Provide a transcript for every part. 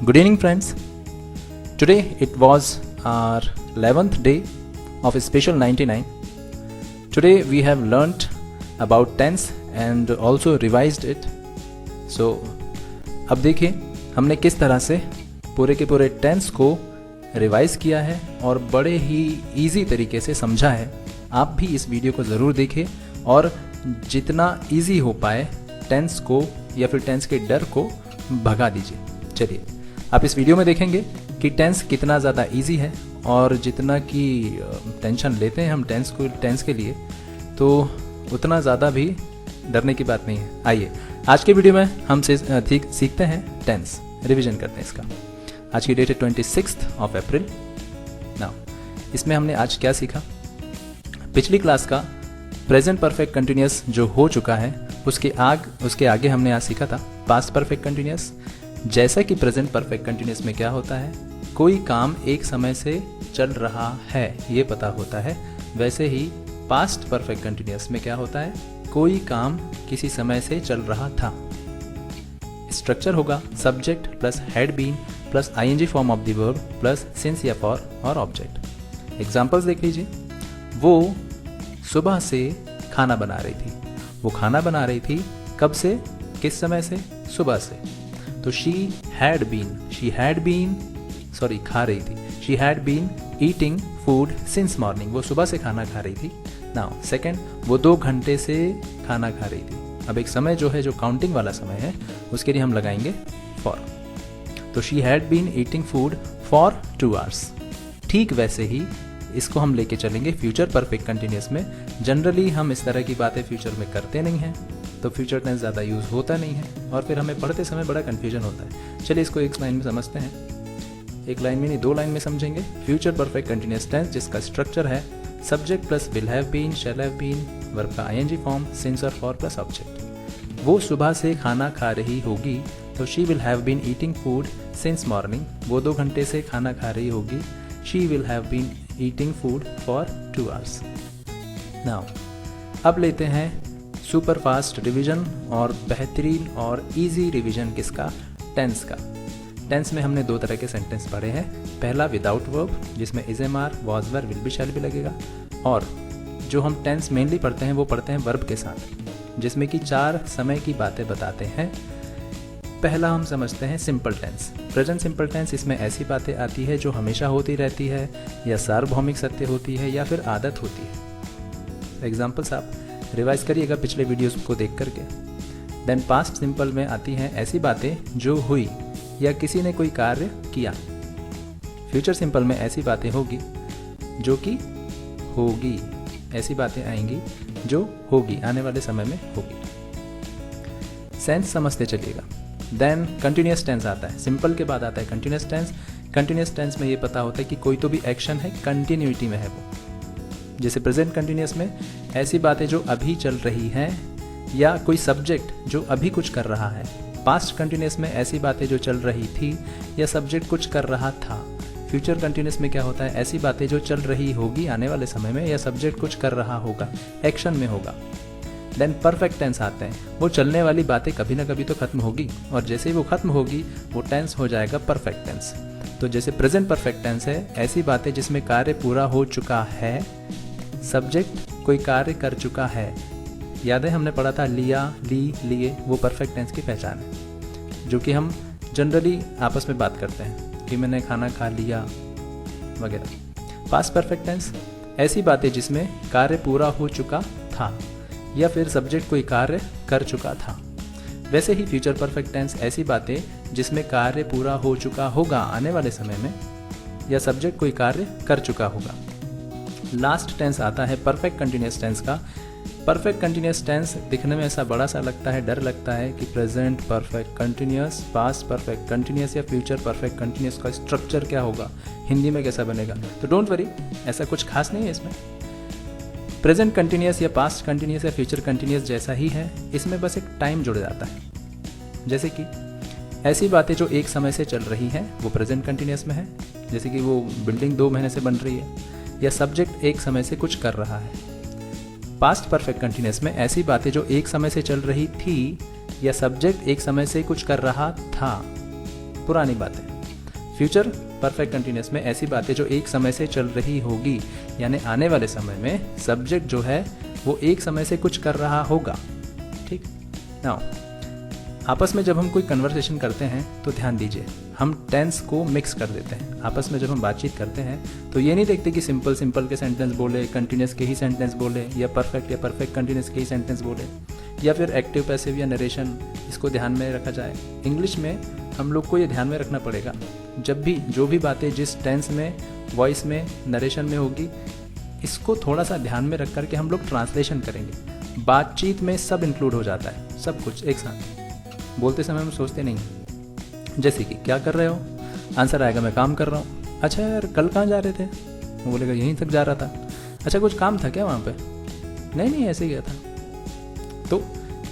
Good evening, friends. Today it was our 11th day of Special 99. Today we have learnt about tense and also revised it. So अब देखिए हमने किस तरह से पूरे के पूरे टेंस को रिवाइज किया है और बड़े ही इजी तरीके से समझा है। आप भी इस वीडियो को ज़रूर देखें और जितना इजी हो पाए टेंस को या फिर टेंस के डर को भगा दीजिए। चलिए आप इस वीडियो में देखेंगे कि टेंस कितना ज़्यादा इजी है और जितना कि टेंशन लेते हैं हम टेंस के लिए तो उतना ज़्यादा भी डरने की बात नहीं है। आइए आज के वीडियो में हम सीखते हैं टेंस, रिवीजन करते हैं इसका। आज की डेट है 26 अप्रैल। नाउ इसमें हमने आज क्या सीखा? पिछली क्लास का प्रेजेंट परफेक्ट कंटिन्यूअस जो हो चुका है उसके आगे हमने आज सीखा था पास्ट परफेक्ट कंटिन्यूअस। जैसा कि प्रेजेंट परफेक्ट कंटिन्यूअस में क्या होता है, कोई काम एक समय से चल रहा है ये पता होता है, वैसे ही पास्ट परफेक्ट कंटिन्यूअस में क्या होता है, कोई काम किसी समय से चल रहा था। स्ट्रक्चर होगा subject plus had been plus ING form of the verb plus since या फॉर और ऑब्जेक्ट। एग्जांपल्स देख लीजिए। वो सुबह से खाना बना रही थी। वो खाना बना रही थी कब से, किस समय से? सुबह से। तो शी हैड बीन खा रही थी। She had been eating food since morning. वो सुबह से खाना खा रही थी। नाउ सेकेंड, वो 2 घंटे से खाना खा रही थी। अब एक समय जो है, जो काउंटिंग वाला समय है, उसके लिए हम लगाएंगे फॉर। तो she had been eating food for 2 hours। ठीक वैसे ही इसको हम लेके चलेंगे फ्यूचर परफेक्ट कंटिन्यूअस में। जनरली हम इस तरह की बातें फ्यूचर में करते नहीं हैं, तो फ्यूचर टेंस ज़्यादा यूज़ होता नहीं है और फिर हमें पढ़ते समय बड़ा कन्फ्यूजन होता है। चलिए इसको एक लाइन में समझते हैं। एक लाइन में नहीं, 2 लाइन में समझेंगे। फ्यूचर परफेक्ट कंटिन्यूअस टेंस जिसका स्ट्रक्चर है subject plus will have been, shall have been, verb का आईएनजी फॉर्म, सिंस और फॉर प्लस ऑब्जेक्ट। वो सुबह से खाना खा रही होगी तो she will have been eating food since morning. वो 2 घंटे से खाना खा रही होगी, she will have been eating food for 2 hours। Now अब लेते हैं सुपर फास्ट रिवीजन और बेहतरीन और इजी रिवीजन किसका? टेंस का। टेंस में हमने 2 तरह के सेंटेंस पढ़े हैं। पहला विदाउट वर्ब जिसमें is am are, was were, will be, shall be लगेगा, और जो हम टेंस मेनली पढ़ते हैं वो पढ़ते हैं वर्ब के साथ, जिसमें कि 4 समय की बातें बताते हैं। पहला हम समझते हैं simple tense, present simple tense. इसमें ऐसी बातें आती है जो हमेशा होती रहती है या सार्वभौमिक सत्य होती है या फिर आदत होती है। एग्जाम्पल्स आप रिवाइज करिएगा पिछले वीडियोस को देख करके। देन पास्ट सिंपल में आती हैं ऐसी बातें जो हुई या किसी ने कोई कार्य किया। फ्यूचर सिंपल में ऐसी बातें होगी जो कि होगी, ऐसी बातें आएंगी जो होगी, आने वाले समय में होगी। सेंस समझते चलिएगा। देन कंटिन्यूअस टेंस आता है। सिंपल के बाद आता है कंटिन्यूअस टेंस। कंटिन्यूअस टेंस में ये पता होता है कि कोई तो भी एक्शन है, कंटिन्यूटी में है वो। जैसे प्रेजेंट कंटिन्यूअस में ऐसी बातें जो अभी चल रही हैं या कोई सब्जेक्ट जो अभी कुछ कर रहा है। पास्ट कंटिन्यूअस में ऐसी बातें जो चल रही थी या सब्जेक्ट कुछ कर रहा था। फ्यूचर कंटिन्यूअस में क्या होता है, ऐसी बातें जो चल रही होगी आने वाले समय में या सब्जेक्ट कुछ कर रहा होगा, एक्शन में होगा। देन परफेक्ट टेंस आते हैं। वो चलने वाली बातें कभी ना कभी तो खत्म होगी और जैसे ही वो खत्म होगी वो टेंस हो जाएगा परफेक्ट टेंस। तो जैसे प्रेजेंट परफेक्ट टेंस है ऐसी बातें जिसमें कार्य पूरा हो चुका है, सब्जेक्ट कोई कार्य कर चुका है। याद है हमने पढ़ा था लिया, ली, लिए, वो परफेक्ट टेंस की पहचान है, जो कि हम जनरली आपस में बात करते हैं कि मैंने खाना खा लिया वगैरह। पास्ट परफेक्ट टेंस ऐसी बातें जिसमें कार्य पूरा हो चुका था या फिर सब्जेक्ट कोई कार्य कर चुका था। वैसे ही फ्यूचर परफेक्ट टेंस ऐसी बातें जिसमें कार्य पूरा हो चुका होगा आने वाले समय में या सब्जेक्ट कोई कार्य कर चुका होगा। लास्ट टेंस आता है परफेक्ट कंटिन्यूअस टेंस का। परफेक्ट कंटिन्यूअस टेंस दिखने में ऐसा बड़ा सा लगता है, डर लगता है कि present perfect continuous, past perfect continuous या फ्यूचर परफेक्ट कंटिन्यूअस का स्ट्रक्चर क्या होगा, हिंदी में कैसा बनेगा। तो डोंट वरी, ऐसा कुछ खास नहीं है इसमें। प्रेजेंट कंटिन्यूअस या पास्ट कंटिन्यूअस या फ्यूचर कंटिन्यूअस जैसा ही है, इसमें बस एक टाइम जुड़ जाता है। जैसे कि ऐसी बातें जो एक समय से चल रही हैं वो प्रेजेंट कंटिन्यूअस में है, जैसे कि वो बिल्डिंग 2 महीने से बन रही है या सब्जेक्ट एक समय से कुछ कर रहा है। पास्ट परफेक्ट कंटिन्यूअस में ऐसी बातें जो एक समय से चल रही थी या सब्जेक्ट एक समय से कुछ कर रहा था, पुरानी बातें। फ्यूचर परफेक्ट कंटिन्यूस में ऐसी बातें जो एक समय से चल रही होगी, यानी आने वाले समय में सब्जेक्ट जो है वो एक समय से कुछ कर रहा होगा। ठीक नाउ, आपस में जब हम कोई कन्वर्सेशन करते हैं तो ध्यान दीजिए, हम टेंस को मिक्स कर देते हैं। आपस में जब हम बातचीत करते हैं तो ये नहीं देखते कि सिंपल के सेंटेंस बोले, कंटिन्यूस के ही सेंटेंस बोले, या परफेक्ट कंटिन्यूस के ही सेंटेंस बोले, या फिर एक्टिव पैसिव या नरेशन, इसको ध्यान में रखा जाए। इंग्लिश में हम लोग को ये ध्यान में रखना पड़ेगा, जब भी जो भी बातें जिस टेंस में, वॉइस में, नरेशन में होगी, इसको थोड़ा सा ध्यान में रख करके हम लोग ट्रांसलेशन करेंगे। बातचीत में सब इंक्लूड हो जाता है, सब कुछ एक साथ। बोलते समय हम सोचते नहीं, जैसे कि क्या कर रहे हो, आंसर आएगा मैं काम कर रहा हूँ। अच्छा यार कल कहाँ जा रहे थे, वो बोलेगा यहीं तक जा रहा था। अच्छा कुछ काम था क्या वहाँ पे, नहीं ऐसे ही गया था। तो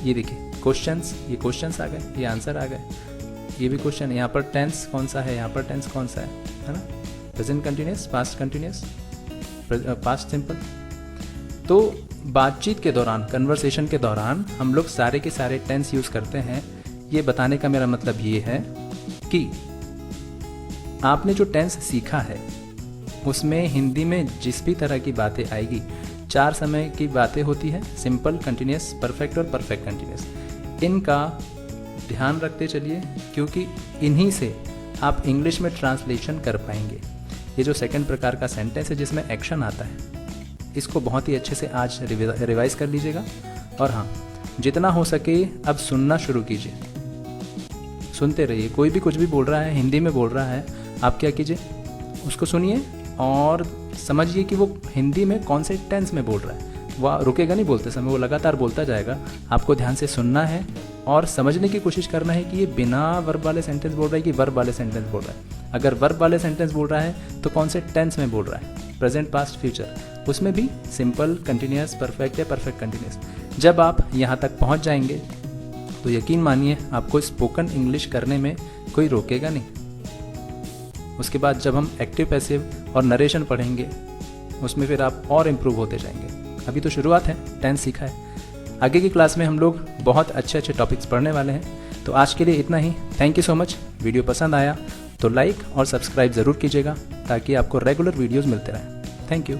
ये देखिए क्वेश्चंस, ये क्वेश्चंस आ गए, ये आंसर आ गए, ये भी क्वेश्चन। यहाँ पर टेंस कौन सा है, यहाँ पर टेंस कौन सा है ना, present continuous, past continuous, past simple. तो बातचीत के दौरान, कन्वर्सेशन के दौरान हम लोग सारे के सारे टेंस यूज़ करते हैं। ये बताने का मेरा मतलब ये है कि आपने जो टेंस सीखा है उसमें हिंदी में जिस भी तरह की बातें आएगी, 4 समय की बातें होती है, सिंपल, कंटिन्यूस, परफेक्ट और परफेक्ट कंटिन्यूस। इनका ध्यान रखते चलिए, क्योंकि इन्हीं से आप इंग्लिश में ट्रांसलेशन कर पाएंगे। ये जो सेकंड प्रकार का सेंटेंस है जिसमें एक्शन आता है, इसको बहुत ही अच्छे से आज रिवाइज कर लीजिएगा। और हाँ, जितना हो सके अब सुनना शुरू कीजिए, सुनते रहिए। कोई भी कुछ भी बोल रहा है, हिंदी में बोल रहा है, आप क्या कीजिए, उसको सुनिए और समझिए कि वो हिंदी में कौन से टेंस में बोल रहा है। वह रुकेगा नहीं बोलते समय, वो लगातार बोलता जाएगा। आपको ध्यान से सुनना है और समझने की कोशिश करना है कि ये बिना वर्ब वाले सेंटेंस बोल रहा है कि वर्ब वाले सेंटेंस बोल रहा है। अगर वर्ब वाले सेंटेंस बोल रहा है तो कौन से टेंस में बोल रहा है, प्रेजेंट, पास्ट, फ्यूचर, उसमें भी सिंपल, कंटिन्यूस, परफेक्ट या परफेक्ट कंटिन्यूस। जब आप यहाँ तक पहुँच जाएंगे तो यकीन मानिए आपको स्पोकन इंग्लिश करने में कोई रोकेगा नहीं। उसके बाद जब हम एक्टिव पैसिव और नरेशन पढ़ेंगे उसमें फिर आप और इम्प्रूव होते जाएंगे। अभी तो शुरुआत है, टेंस सीखा है। आगे की क्लास में हम लोग बहुत अच्छे टॉपिक्स पढ़ने वाले हैं। तो आज के लिए इतना ही। Thank you so much. Video पसंद आया तो लाइक और सब्सक्राइब ज़रूर कीजिएगा ताकि आपको रेगुलर वीडियोज़ मिलते रहें। Thank you.